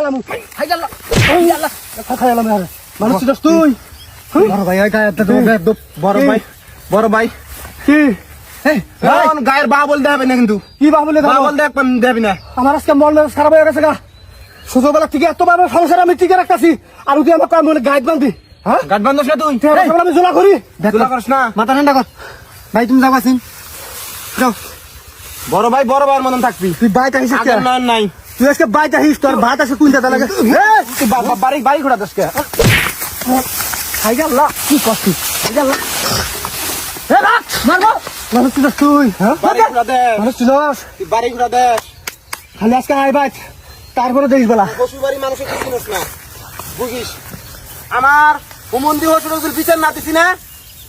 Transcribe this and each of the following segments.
গেলাম মানুষ ছিলস তুই বড় ভাই বড় ভাই কি গায়ের বা বলতে হবে না, কিন্তু কি বা বলে বা বলতে দেবি না। আমার আজকে মন খারাপ হয়ে গেছে গা। ছোটবেলা থেকে এত ভাবে সংসার আমি টিকে রাখতেছি, আর তুই আমার মনে গাইড বান্ধি। হ্যাঁ গাছ বান্ধস না তুই, আমি জোলা করি জোলা করিস না। মাথা ঠান্ডা কর ভাই, তুমি যাও আসিন যাও। বড় ভাই বড় ভাইয়ের মতন থাকবি তুই বাইতে আসিস নাই, তুই আজকে বাইতে আসিস, তোর ভাত আছে কুইন্টা লাগে বাড়ি ঘোরা দশকে খাই গেল কি কষ্ট মারবো মানুষ ছিল তুই। মানুষ ছিল বাড়ি ঘোরা দেশ খালি আজকে আয় বাইত, তারপরে দেখিস বেলা পশু বাড়ি মানুষের কিছু চিনিস না, বুঝিস। আমার হুমন্দি হসুর বিচার না দিছি না,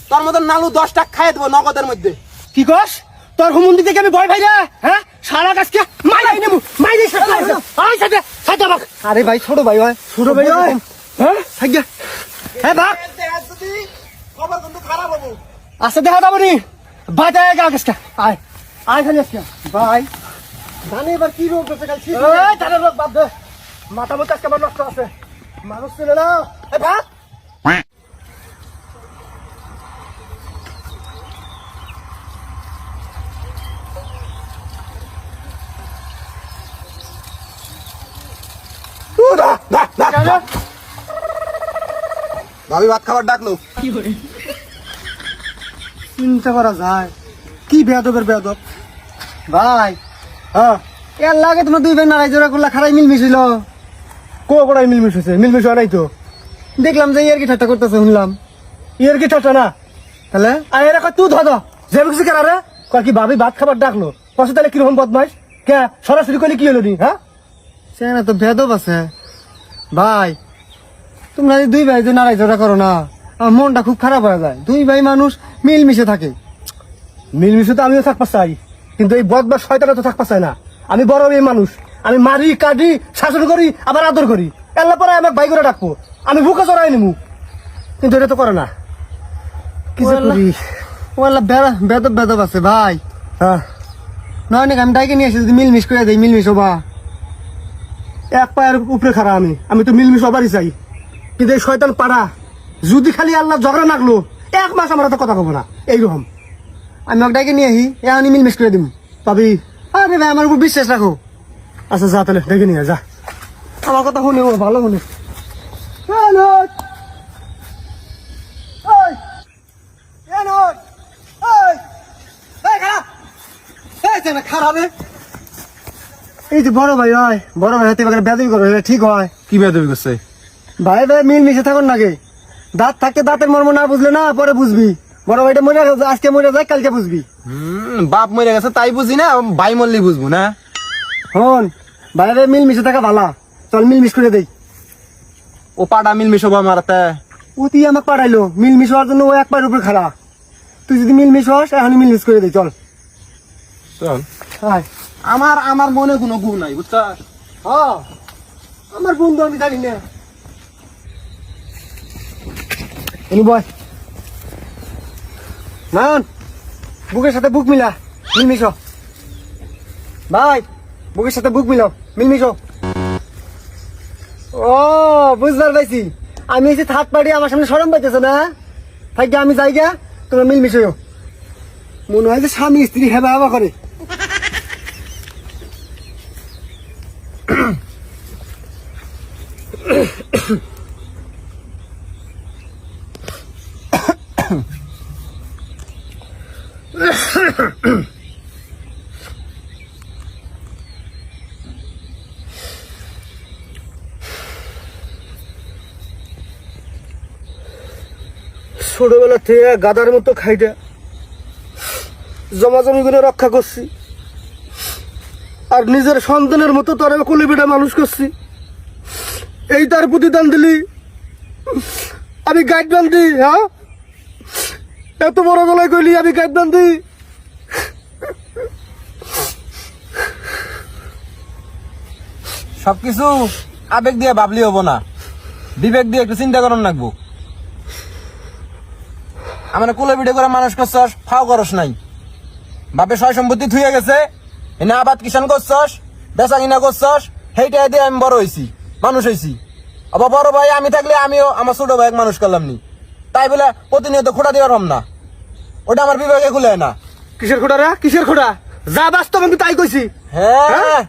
তোর মতন নালু 10 টাকা খাইয়ে দেবো নগদের মধ্যে। কি কস? তোর হুমন্দি থেকে আমি ভয় পাই না? হ্যাঁ সারা গাছকে মাইলাই নেবো, মাইলাই আরে ভাই ছোট ভাই হয়, ছোট ভাই হয়। হ্যাঁ থাকবে হ্যাঁ ভাগ খবর কিন্তু খারাপ হবো। আচ্ছা দেখা যাবো নি বাজা গা গাছটা আয় আয় খালি আজকে ভাই জানি এবার কি রোগ হচ্ছে কাল তাহলে রোগ বাদ দে, মাথা মতো আজকে আমার নষ্ট আছে। মানুষ ছিল না ভাগ ভাবি ভাত খাবার ডাকলো। চিন্তা করা যায় কি বেয়াদবের বেয়াদব ভাই। হ্যাঁ এর লাগে তোমার দুই ভাই নারাই জোড়া করলা খারাই মিলমিশ হইল। কোড়াই মিলমিশ হয়েছে? মিলমিশ হয় নাই তো, দেখলাম যে ইয়ার কি ঠাট্টা করতেছে, শুনলাম ইয়ার কি ঠাট্টা না। তাহলে আরে তুই ধর যে কিছু কেন রে কর কি ভাবি ভাত খাবার ডাকলো কষ্ট, তাহলে কিরকম বদমাইশ কে সরাসরি করলে কি হলো নি? হ্যাঁ সে না তো বেদব আছে ভাই। তোমরা দুই ভাই যে নারাই জোড়া করো না, আমার মনটা খুব খারাপ হয়ে যায়। দুই ভাই মানুষ মিলমিশে থাকে, মিলমিশে তো আমিও থাকতে চাই, কিন্তু এই বদমাস শয়তানে তো থাকতে চাই না। আমি বড় এই মানুষ, আমি মারি কাটি শাসন করি আবার আদর করি, এল্লা পরে আমাকে ভাই করে ডাকবো, আমি বুকে চড়াই নিমু, কিন্তু এটা তো করে না। কিছু করি ওয়াল্লা বেদব বেদব আছে ভাই। হ্যাঁ নয় নাকি আমি ডাইকে নিয়ে এসে যদি মিলমিশ করে দেয় মিলমিশ হবা। এক পায়ের উপরে খাড়া আমি তো মিলমিশ হবারই চাই, কিন্তু এই শয়তান পাড়া যদি খালি আল্লাহ ঝগড়া নাগলো 1 মাস আমরা তো কথা কব না এইরকম। আমি ওটাকে নিয়ে আহি এখনই মিলমিশ করে দিম পাবি। আরে ভাই আমার উপর বিশ্বাস রাখো। আচ্ছা যা তাহলে ডেকে নিয়ে যা, আমার কথা শুনে ও ভালো শুনে। খারাপ এই যে বড় ভাই হয়, বড় ভাই হাতে বেদবি করে ঠিক হয়? কি বেদবি করছে ভাই ভাই মিল মিশে থাকুন নাকি, দাঁত থাকে দাঁতের মর্ম না বুঝলে না পরে বুঝবি। বড় ভাইটা মরে আজকে মরে যায় কালকে বুঝবি। বাপ মরে গেছে তাই বুঝি না, ভাই মরলি বুঝবো না। হন ভাই ভাই মিল মিশে থাকা ভালা, চল মিল মিশ করে দেই। ও পাড়া মিল মিশ হবো আমার হাতে। তুই আমাকে পাঠাইলো মিল মিশ হওয়ার জন্য, ও এক পায়ের উপরে খাড়া। তুই যদি মিল মিশ হস এখন মিল মিশ করে দেই চল চল। হাই আমার মনে কোনো গুণ নাই বুঝছ। হ্যাঁ আমার বন্ধু আমি জানি না। বয় মান বুকের সাথে বুক মিলা মিলমিশ ভাই, বুকের সাথে বুক মিলাও মিলমিশ। ও বুঝবার পাইছি, আমি এসে থার্ড পার্টি আমার সামনে সরম পাইতেছো না। থাকি আমি যাই গা, তোমরা মিলমিশ হইও। মনে হয় যে স্বামী স্ত্রী হেবা হেবা করে। ছোটবেলা থেকে গাদার মতো খাইটা জমাজমি করে রক্ষা করছি, আর নিজের সন্তানের মতো তোর কোলে বেটা মানুষ করছি। এই তার প্রতিদান দিলি আমি গাইড বান্ধি? হ্যাঁ এত বড় গলায় কইলি আমি গাইড বান্ধি? সবকিছু আবেগ দিয়ে ভাবলি হবো না, বিবেক দিয়ে একটু চিন্তা করন লাগবো। আমার কোলে পিঠে করে মানুষ করছস, ফাও করস নাই। বাপে সয় সম্পত্তি থুয়ে গেছে, এনে আবাদ কিষান করছস, বেচা কিনা করছস, সেইটা দিয়ে আমি বড় হয়েছি। মানুষ হয়েছি। আবার বড় ভাই আমি থাকলে আমিও আমার ছোট ভাই মানুষ করলাম নি, তাই বলে প্রতিনিয়ত খোটা দেওয়ার হম না, ওটা আমার বিবেকে খুলে না। কিসের খোটা রে, কিসের খোটা? যা বাস্তব আমি তাই কইছি। হ্যাঁ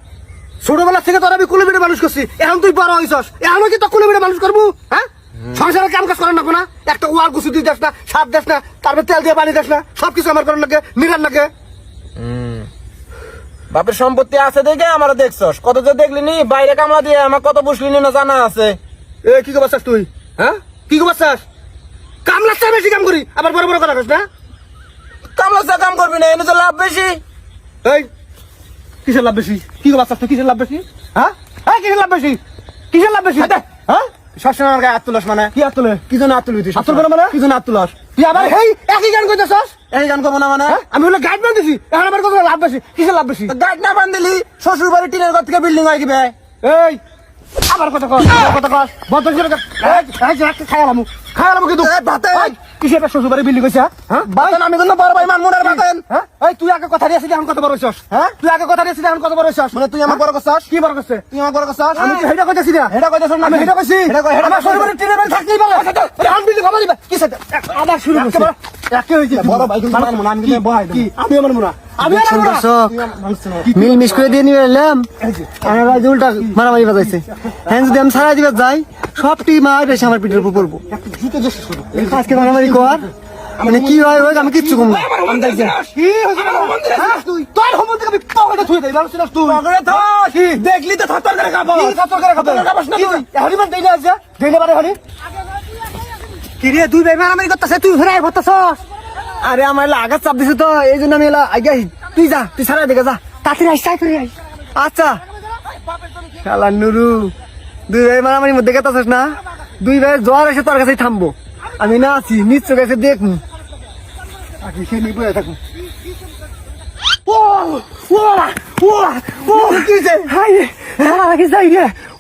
ছোটবেলা থেকে তোর আমি কুলে বেড়ে মানুষ করছি, এখন তুই বড় হইছস, এখনো কি তো কুলে বেড়ে মানুষ করবো? হ্যাঁ, সংসারে কাম কাজ করার না না, একটা ওয়াল গুছু দিয়ে দেস না, সাপ দেস না, তারপর তেল দিয়ে পানি দেস না, সবকিছু আমার করার লাগে, নিরার লাগে। বাপের সম্পত্তি আছে দেখে আমার দেখছস, কত যে দেখলি নি বাইরে কামলা দিয়ে আমার কত বুঝলি না জানা আছে। এ কি করছস তুই? হ্যাঁ, কি করছস? কামলার চেয়ে বেশি কাম করি, আবার বড় বড় কথা কস না। কামলা চা কাম করবি না, এনে তো লাভ বেশি। এই কিসের লাভ বেশি? কি করছস তুই? কিসের লাভ বেশি? হ্যাঁ, এই কিসের লাভ বেশি? কিসের লাভ বেশি? হ্যাঁ, সবসময় আমার গায়ে হাত তুলস মানে কি হাত তোলে? কি জন্য হাত তুলবি তুই? হাত তুলবে না মানে? কি জন্য হাত তুলস? তুই আবার হেই একই গান কইতেছস? এই গান করবো না মানে? আমি হলো গাইড বান্ধিছি, এখন আমার কত লাভ বেশি? কিসের লাভ বেশি? গাছ না বান্ধিলি শ্বশুর বাড়ি টিনের ঘর থেকে বিল্ডিং হয়ে গিয়ে। এই আবার কথা কস, কথা কস, বন্ধ করে দে। খায়ালামু কিন্তু কিসের একটা শ্বশুর বাড়ি বিল্ডিং কইছা? হ্যাঁ, বাতেন আমি কিন্তু বড় ভাই মানমুনার বাতেন। হ্যাঁ, এই তুই আগে কথা দিয়েছিস, এখন কত বড় হইছস? হ্যাঁ, তুই আগে কথা দিয়েছিস, এখন কত বড় হইছস? মানে তুই আমার বড় করছস? কি বড় করছিস? তুই আমার বড় করছস? আমি কি হেডা কইতাছি না? হেডা কইতাছ না? আমি হেডা কইছি। হেডা আমার শ্বশুর বাড়ি টিনের বাড়ি থাকতেই বলে এখন বিল্ডিং ভাবা দিবে কিসের? আবার শুরু করছিস। একে হইছে বড় ভাই কিন্তু মানমু না, আমি কিন্তু বহাই দেব। কি আমি আমার মুনা, আমি আমার মুনা। মিল মিস করে দিয়ে নিয়ে এলাম, আমার ভাই যে উল্টা মারামারি বাজাইছে। হ্যাঁ, যদি আমি ছাড়াই দিবে যাই, সব টিম আর বেশি আমার পিঠের উপর পড়বো। আজকে মারামারি কর, মানে কি হয় হোক আমি কিচ্ছু কম না। কি হইছে? হ্যাঁ, তুই তোর হোমওয়ার্ক থেকে আমি পকেটে থুই দেই, ভালো ছিলাস তুই? পকেটে থাক, দেখলি তো থরথর করে কাঁপো। কি ছাত্র করে খাবে? কাঁপাস না তুই। এখনই মান দেই না আজ, দেই না বারে হরি। কি রে দুই ভাই মারামারি করতেছে, তুই ঘুরে করতেছস? আরে আমার এলা আঘাত চাপ দিছে তো, এই জন্য আমি এলা আগে আসি। তুই যা, তুই ছাড়াই দেখে যা। তাড়াতাড়ি আইস, তাড়াতাড়ি আইস। আচ্ছা শালা নুরু, দুই ভাই মারামারির মধ্যে গেতাছিস না, দুই ভাই জ্বর এসে তোর কাছেই থামবো। আমি না আছি, নিশ্চয় গেছে দেখুন। আগে সে নিয়ে বসে থাকুন।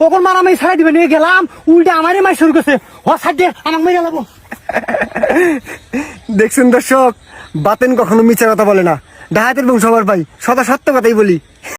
ওখন মারামারি ছাড়াই দিবে নিয়ে গেলাম, উল্টে আমারই মাই শুরু করছে। ও ছাড় দিয়ে আমাকে মেরে লাগবো। দেখছেন দর্শক, বাতেন কখনো মিথ্যা কথা বলে না, ডাহাতের বংশ সবার ভাই, সদা সত্য কথাই বলি।